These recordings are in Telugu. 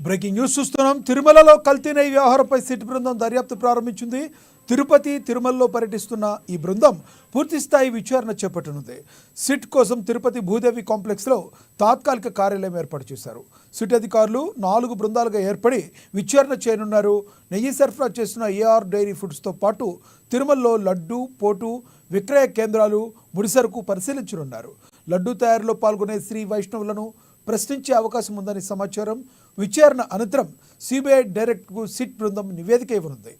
బ్రేకింగ్ న్యూస్ చూస్తున్నాం. తిరుమలలో కల్తీ నెయ్యి వ్యవహారంపై సిట్ బృందం దర్యాప్తు ప్రారంభించింది. తిరుపతి, తిరుమలలో పర్యటిస్తున్న ఈ బృందం పూర్తిస్థాయి విచారణ చేపట్టనుంది. సిట్ కోసం తిరుపతి భూదేవి కాంప్లెక్స్లో తాత్కాలిక కార్యాలయం ఏర్పాటు చేశారు. సిట్ అధికారులు 4 బృందాలుగా ఏర్పడి విచారణ చేయనున్నారు. నెయ్యి సరఫరా చేస్తున్న ఏఆర్ డైరీ ఫుడ్స్తో పాటు తిరుమలలో లడ్డు, పోటు విక్రయ కేంద్రాలు, ముడిసరుకు పరిశీలించనున్నారు. లడ్డు తయారీలో పాల్గొనే శ్రీ వైష్ణవులను ప్రశ్నించే అవకాశం ఉందని సమాచారం. విచారణ అనంతరం సిబిఐ డైరెక్టర్కు సిట్ బృందం నివేదిక ఇవ్వనుంది.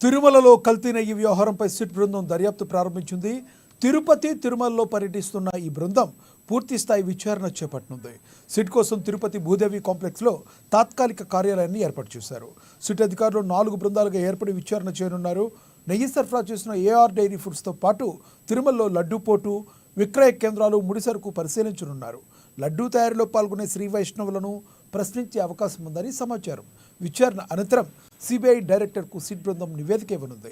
తిరుమలలో కల్తీ నెయ్యి వ్యవహారంపై సిట్ బృందం దర్యాప్తు ప్రారంభించింది. తిరుపతి, తిరుమలలో పర్యటిస్తున్న ఈ బృందం పూర్తిస్థాయి విచారణ చేపట్టనుంది. సిట్ కోసం తిరుపతి భూదేవి కాంప్లెక్స్లో తాత్కాలిక కార్యాలయాన్ని ఏర్పాటు చేశారు. సిట్ అధికారులు 4 బృందాలుగా ఏర్పడి విచారణ చేయనున్నారు. నెయ్యి సరఫరా చేసిన ఏఆర్ డైరీ ఫుడ్స్తో పాటు తిరుమలలో లడ్డు, పోటు విక్రయ కేంద్రాలు, ముడిసరుకు పరిశీలించనున్నారు. లడ్డూ తయారీలో పాల్గొనే శ్రీ వైష్ణవులను ప్రశ్నించే అవకాశం ఉందని సమాచారం. విచారణ అనంతరం సిబిఐ డైరెక్టర్కు సిట్ బృందం నివేదిక ఇవ్వనుంది.